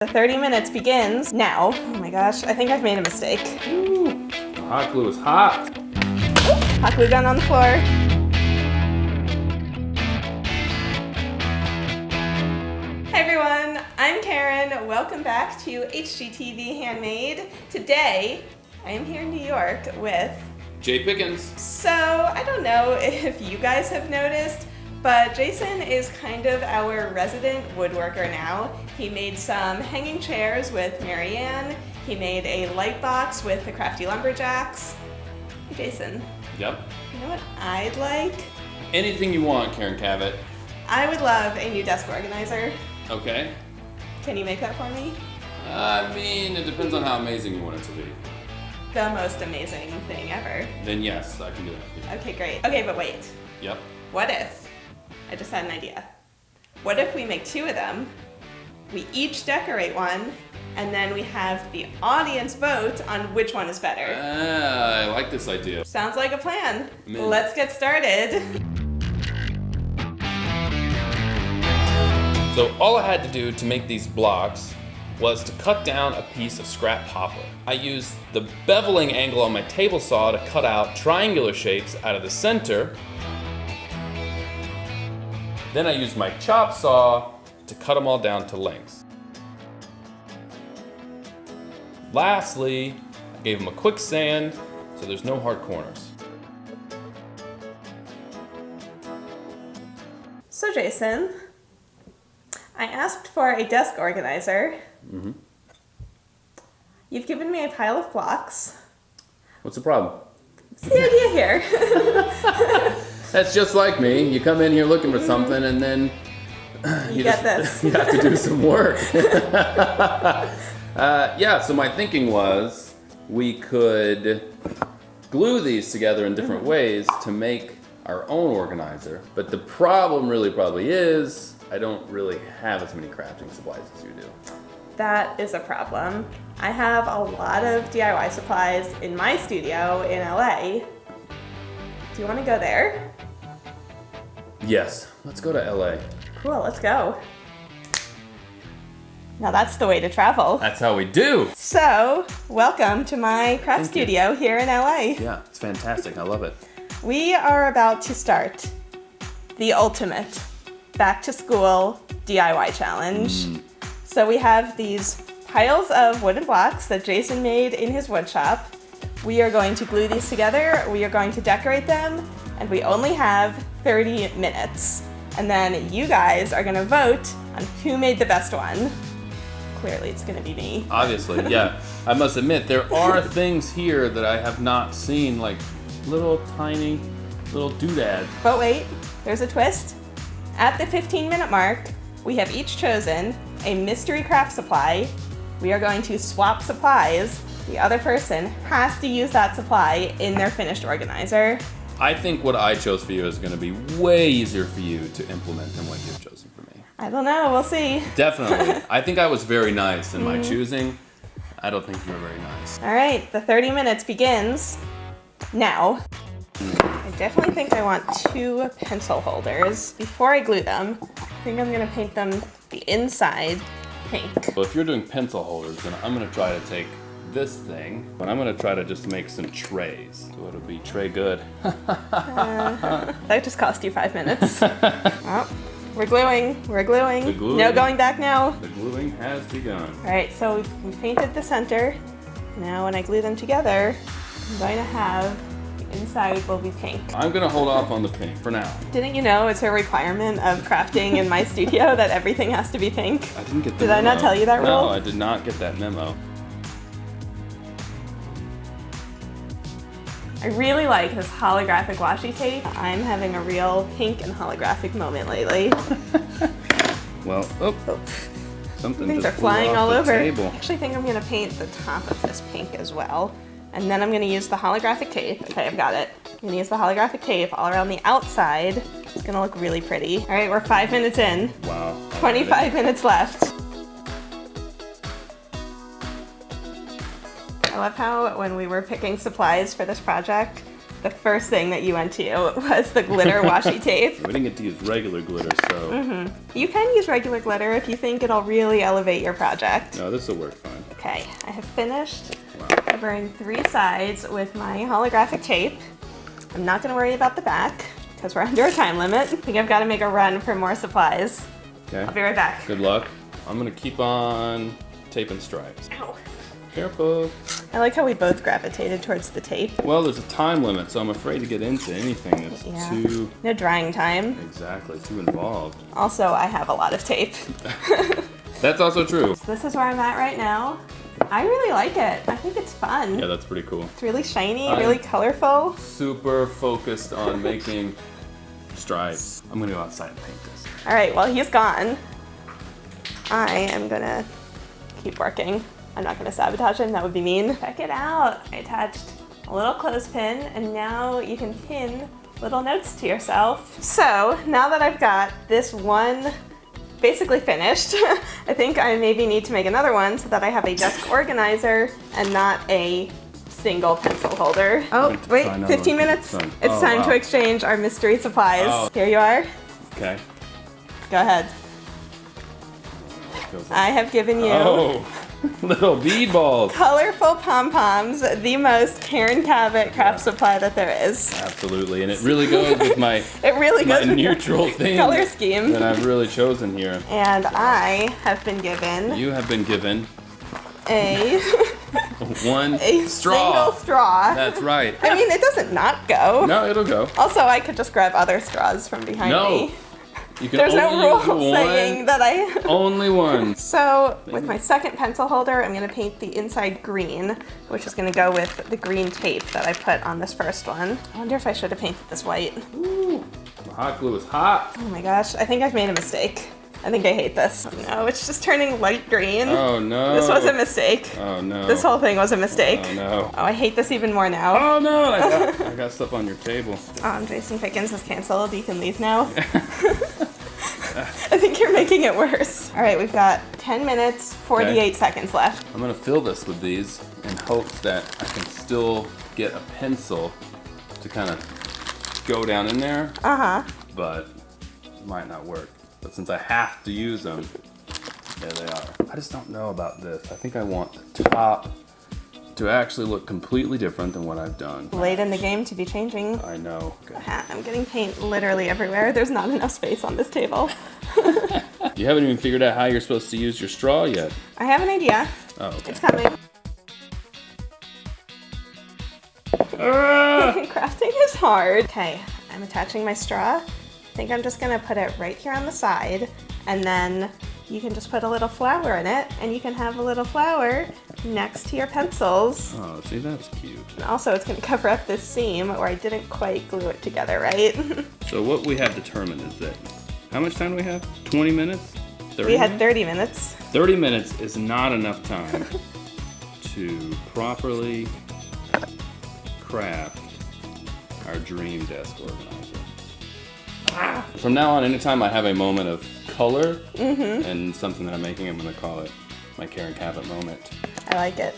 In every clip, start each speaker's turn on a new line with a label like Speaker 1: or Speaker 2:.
Speaker 1: The 30 minutes begins now. Oh my gosh, I think I've made a mistake.
Speaker 2: Ooh, hot glue is hot.
Speaker 1: Hot glue gun on the floor. Hi everyone, I'm Karen. Welcome back to HGTV Handmade. Today, I am here in New York with
Speaker 2: Pickens.
Speaker 1: So, I don't know if you guys have noticed, but Jason is kind of our resident woodworker now. He made some hanging chairs with Marianne. He made a light box with the Crafty Lumberjacks. Jason.
Speaker 2: Yep.
Speaker 1: You know what I'd like?
Speaker 2: Anything you want, Karen Kavett.
Speaker 1: I would love a new desk organizer.
Speaker 2: Okay.
Speaker 1: Can you make that for me?
Speaker 2: I mean, it depends on how amazing you want it to be.
Speaker 1: The most amazing thing ever.
Speaker 2: Then yes, I can do that for you.
Speaker 1: Okay, great. Okay, but wait.
Speaker 2: Yep.
Speaker 1: What if, I just had an idea. What if we make two of them, we each decorate one, and then we have the audience vote on which one is better?
Speaker 2: I like this idea.
Speaker 1: Sounds like a plan.
Speaker 2: I'm in.
Speaker 1: Let's get started.
Speaker 2: So all I had to do to make these blocks was to cut down a piece of scrap poplar. I used the beveling angle on my table saw to cut out triangular shapes out of the center. Then I used my chop saw to cut them all down to lengths. Lastly, I gave them a quick sand so there's no hard corners.
Speaker 1: So Jason, I asked for a desk organizer.
Speaker 2: Mm-hmm.
Speaker 1: You've given me a pile of blocks.
Speaker 2: What's the problem?
Speaker 1: What's the idea here?
Speaker 2: That's just like me. You come in here looking for something and then
Speaker 1: you get this.
Speaker 2: You have to do some work. Yeah, so my thinking was we could glue these together in different ways to make our own organizer. But the problem really probably is I don't really have as many crafting supplies as you do.
Speaker 1: That is a problem. I have a lot of DIY supplies in my studio in LA. Do you want to go there?
Speaker 2: Yes, let's go to LA.
Speaker 1: Cool, let's go. Now that's the way to travel.
Speaker 2: That's how we do.
Speaker 1: So, welcome to my craft
Speaker 2: Thank you.
Speaker 1: studio here in LA.
Speaker 2: Yeah, it's fantastic. I love it.
Speaker 1: We are about to start the ultimate back to school DIY challenge. So we have these piles of wooden blocks that Jason made in his wood shop. We are going to glue these together, we are going to decorate them, and we only have 30 minutes. And then you guys are gonna vote on who made the best one. Clearly it's gonna be me.
Speaker 2: Obviously, yeah. I must admit, there are things here that I have not seen, like little tiny little doodads.
Speaker 1: But wait, there's a twist. At the 15-minute mark, we have each chosen a mystery craft supply. We are going to swap supplies. The other person has to use that supply in their finished organizer.
Speaker 2: I think what I chose for you is going to be way easier for you to implement than what you've chosen for me.
Speaker 1: I don't know, we'll see.
Speaker 2: Definitely. I think I was very nice in my choosing. I don't think you were very nice.
Speaker 1: All right, the 30 minutes begins now. I definitely think I want 2 pencil holders. Before I glue them, I think I'm gonna paint them the inside pink.
Speaker 2: So if you're doing pencil holders, then I'm going to try to take this thing, and I'm going to try to just make some trays. So it'll be tray good.
Speaker 1: That just cost you 5 minutes. Oh, we're gluing.
Speaker 2: The gluing.
Speaker 1: No going back now.
Speaker 2: The gluing has begun.
Speaker 1: All right, so we painted the center. Now when I glue them together, I'm going to have the inside will be pink.
Speaker 2: I'm going to hold off on the pink for now.
Speaker 1: Didn't you know it's a requirement of crafting in my studio that everything has to be pink?
Speaker 2: I didn't get the
Speaker 1: Did
Speaker 2: memo.
Speaker 1: I not tell you that rule?
Speaker 2: No, I did not get that memo.
Speaker 1: I really like this holographic washi tape. I'm having a real pink and holographic moment lately.
Speaker 2: Well, something
Speaker 1: Things
Speaker 2: just
Speaker 1: are
Speaker 2: flew
Speaker 1: flying
Speaker 2: off
Speaker 1: all
Speaker 2: the
Speaker 1: over.
Speaker 2: table.
Speaker 1: I actually think I'm gonna paint the top of this pink as well. And then I'm gonna use the holographic tape. Okay, I've got it. I'm gonna use the holographic tape all around the outside. It's gonna look really pretty. All right, we're 5 minutes in.
Speaker 2: Wow.
Speaker 1: 25 minutes left. I love how when we were picking supplies for this project, the first thing that you went to was the glitter washi tape.
Speaker 2: We didn't get to use regular glitter, so.
Speaker 1: You can use regular glitter if you think it'll really elevate your project.
Speaker 2: No, this will work fine.
Speaker 1: Okay, I have finished covering 3 sides with my holographic tape. I'm not gonna worry about the back because we're under a time limit. I think I've got to make a run for more supplies.
Speaker 2: Okay.
Speaker 1: I'll be right back.
Speaker 2: Good luck. I'm gonna keep on taping stripes.
Speaker 1: Ow.
Speaker 2: Careful.
Speaker 1: I like how we both gravitated towards the tape.
Speaker 2: Well, there's a time limit, so I'm afraid to get into anything that's too...
Speaker 1: No drying time.
Speaker 2: Exactly, too involved.
Speaker 1: Also, I have a lot of tape.
Speaker 2: That's also true.
Speaker 1: So this is where I'm at right now. I really like it. I think it's fun.
Speaker 2: Yeah, that's pretty cool.
Speaker 1: It's really shiny, really colorful.
Speaker 2: Super focused on making stripes. I'm gonna go outside and paint this.
Speaker 1: All right, while he's gone, I am gonna keep working. I'm not gonna sabotage him, that would be mean. Check it out. I attached a little clothespin and now you can pin little notes to yourself. So now that I've got this one basically finished, I think I maybe need to make another one so that I have a desk organizer and not a single pencil holder. Oh, wait, 15 minutes? It's time to exchange our mystery supplies. Here you are.
Speaker 2: Okay.
Speaker 1: Go ahead. I have given you
Speaker 2: little bead balls.
Speaker 1: Colorful pom-poms, the most Karen Kavett craft supply that there is.
Speaker 2: Absolutely, and it really goes with my
Speaker 1: my
Speaker 2: neutral theme
Speaker 1: color scheme
Speaker 2: that I've really chosen here.
Speaker 1: And I have been given
Speaker 2: You have been given
Speaker 1: a
Speaker 2: a straw.
Speaker 1: Single straw.
Speaker 2: That's right.
Speaker 1: I mean, it doesn't not go.
Speaker 2: No, it'll go.
Speaker 1: Also, I could just grab other straws from behind me.
Speaker 2: You can
Speaker 1: There's
Speaker 2: only
Speaker 1: no
Speaker 2: use
Speaker 1: rule saying that I...
Speaker 2: Only one.
Speaker 1: So, with my second pencil holder, I'm gonna paint the inside green, which is gonna go with the green tape that I put on this first one. I wonder if I should have painted this white.
Speaker 2: Ooh, the hot glue is hot.
Speaker 1: Oh my gosh, I think I've made a mistake. I think I hate this. No, it's just turning light green.
Speaker 2: Oh no.
Speaker 1: This was a mistake.
Speaker 2: Oh no.
Speaker 1: This whole thing was a mistake.
Speaker 2: Oh no.
Speaker 1: Oh, I hate this even more now.
Speaker 2: Oh no, I got stuff on your table.
Speaker 1: Jason Pickens is canceled. You can leave now. I think you're making it worse. All right, we've got 10 minutes, 48 seconds left.
Speaker 2: I'm gonna fill this with these in hopes that I can still get a pencil to kind of go down in there. But it might not work. But since I have to use them, there they are. I just don't know about this. I think I want the top to actually look completely different than what I've done.
Speaker 1: Late in the game to be changing.
Speaker 2: I know. Okay.
Speaker 1: I'm getting paint literally everywhere. There's not enough space on this table.
Speaker 2: You haven't even figured out how you're supposed to use your straw yet.
Speaker 1: I have an idea.
Speaker 2: Oh, okay.
Speaker 1: It's coming. Crafting is hard. Okay, I'm attaching my straw. I think I'm just gonna put it right here on the side, and then you can just put a little flower in it, and you can have a little flower next to your pencils.
Speaker 2: Oh, see, that's cute.
Speaker 1: And also, it's gonna cover up this seam where I didn't quite glue it together, right?
Speaker 2: So what we have determined is that, how much time do we have? 20 minutes? 30
Speaker 1: we had
Speaker 2: minutes?
Speaker 1: 30 minutes.
Speaker 2: 30 minutes is not enough time to properly craft our dream desk organizer. From now on, anytime I have a moment of color and something that I'm making, I'm gonna call it my Karen Kavett moment.
Speaker 1: I like it.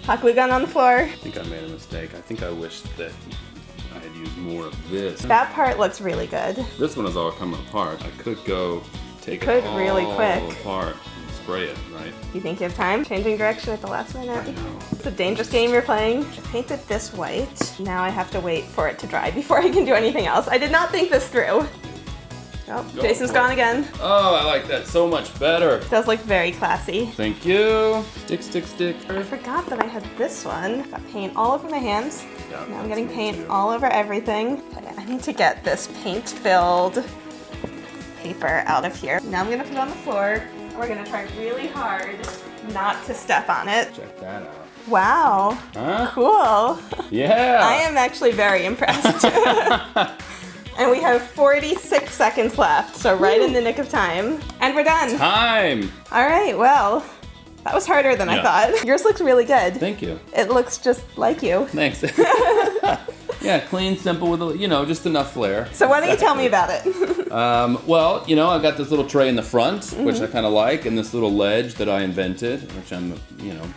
Speaker 1: Hot glue gun on the floor.
Speaker 2: I think I made a mistake. I think I wish that I had used more of this.
Speaker 1: That part looks really good.
Speaker 2: This one is all coming apart. I could go take it all
Speaker 1: really quick
Speaker 2: apart and spray it, right?
Speaker 1: You think you have time? Changing direction at the last minute?
Speaker 2: I know.
Speaker 1: It's a dangerous game you're playing. I painted this white. Now I have to wait for it to dry before I can do anything else. I did not think this through. Oh, Jason's gone again.
Speaker 2: Oh, I like that so much better.
Speaker 1: It does look very classy.
Speaker 2: Thank you. Stick, stick, stick.
Speaker 1: I forgot that I had this one. Got paint all over my hands.
Speaker 2: Yeah,
Speaker 1: now I'm getting paint all over everything. I need to get this paint-filled paper out of here. Now I'm gonna put it on the floor. And we're gonna try really hard not to step on it.
Speaker 2: Check that out.
Speaker 1: Wow.
Speaker 2: Huh?
Speaker 1: Cool.
Speaker 2: Yeah.
Speaker 1: I am actually very impressed. And we have 46 seconds left, so right in the nick of time. And we're done.
Speaker 2: Time.
Speaker 1: All right, well, that was harder than I thought. Yours looks really good.
Speaker 2: Thank you.
Speaker 1: It looks just like you.
Speaker 2: Thanks. Yeah, clean, simple, with just enough flair.
Speaker 1: So why don't you tell me about it?
Speaker 2: Well, I got this little tray in the front, which I kind of like, and this little ledge that I invented, which I'm,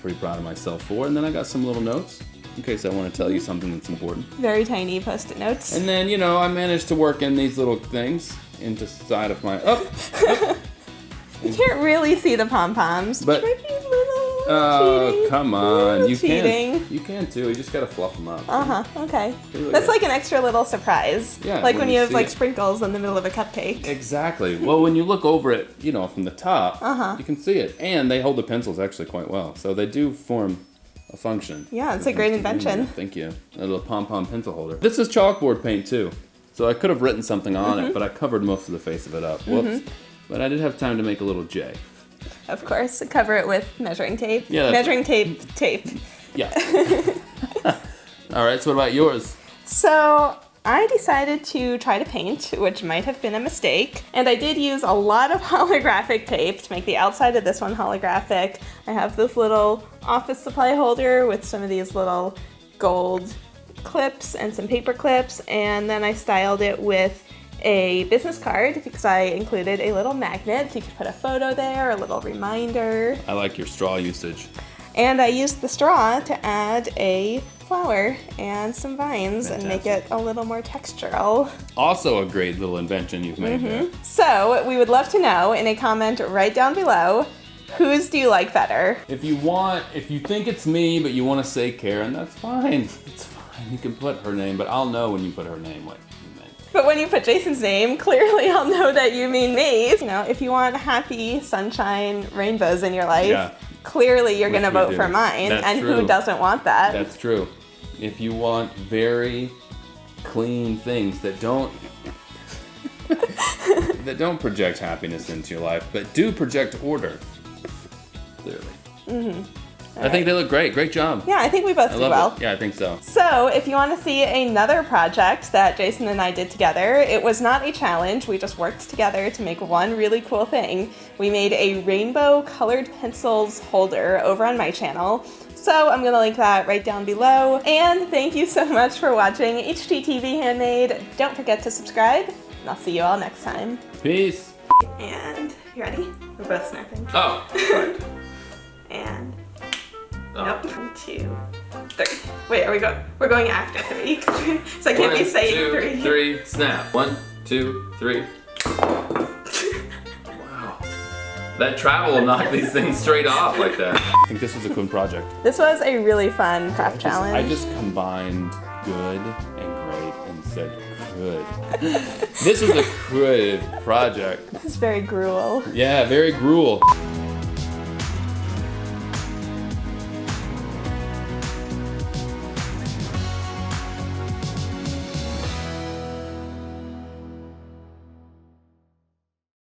Speaker 2: pretty proud of myself for. And then I got some little notes in case I want to tell you something that's important.
Speaker 1: Very tiny Post-it notes.
Speaker 2: And then, I managed to work in these little things into side of my...
Speaker 1: You can't really see the pom-poms.
Speaker 2: But...
Speaker 1: cheating.
Speaker 2: Come on. You
Speaker 1: cheating.
Speaker 2: can. You can too. You just gotta fluff them up.
Speaker 1: Okay. That's like an extra little surprise.
Speaker 2: Yeah.
Speaker 1: Like when you have like sprinkles in the middle of a cupcake.
Speaker 2: Exactly. Well, when you look over it, from the top, you can see it. And they hold the pencils actually quite well. So they do form a function.
Speaker 1: Yeah, it's a great invention.
Speaker 2: Thank you. A little pom-pom pencil holder. This is chalkboard paint too. So I could have written something on it, but I covered most of the face of it up. Whoops. But I did have time to make a little J.
Speaker 1: Of course, cover it with measuring tape.
Speaker 2: Yeah,
Speaker 1: measuring tape.
Speaker 2: Yeah. All right, so what about yours?
Speaker 1: So I decided to try to paint, which might have been a mistake. And I did use a lot of holographic tape to make the outside of this one holographic. I have this little office supply holder with some of these little gold clips and some paper clips. And then I styled it with a business card because I included a little magnet so you could put a photo there, a little reminder.
Speaker 2: I like your straw usage.
Speaker 1: And I used the straw to add a flower and some vines.
Speaker 2: Fantastic.
Speaker 1: And make it a little more textural.
Speaker 2: Also a great little invention you've made there.
Speaker 1: So we would love to know in a comment right down below, whose do you like better?
Speaker 2: If you think it's me but you want to say Karen, that's fine. It's fine. You can put her name, but I'll know when you put her name what you meant.
Speaker 1: But when you put Jason's name, clearly I'll know that you mean me. If you want happy sunshine rainbows in your life, clearly you're going to vote for mine.
Speaker 2: That's
Speaker 1: and
Speaker 2: true.
Speaker 1: Who doesn't want that?
Speaker 2: That's true. If you want very clean things that don't project happiness into your life, but do project order, clearly. I think they look great. Great job.
Speaker 1: Yeah, I think we both did well.
Speaker 2: Yeah, I think so.
Speaker 1: So if you want to see another project that Jason and I did together, it was not a challenge. We just worked together to make one really cool thing. We made a rainbow colored pencils holder over on my channel. So I'm going to link that right down below. And thank you so much for watching HGTV Handmade. Don't forget to subscribe, and I'll see you all next time.
Speaker 2: Peace.
Speaker 1: And you ready? We're both snapping.
Speaker 2: Oh, right.
Speaker 1: And nope. 1, 2, 3. Wait, are we going? We're going after 3. So I can't be saying 3.
Speaker 2: 1, 2, 3, snap. 1, 2, 3. Wow. That travel will knock these things straight off like that. I think this was a cool project.
Speaker 1: This was a really fun craft challenge.
Speaker 2: I just combined good and great and said good. This was a good project.
Speaker 1: This is very gruel.
Speaker 2: Yeah, very gruel.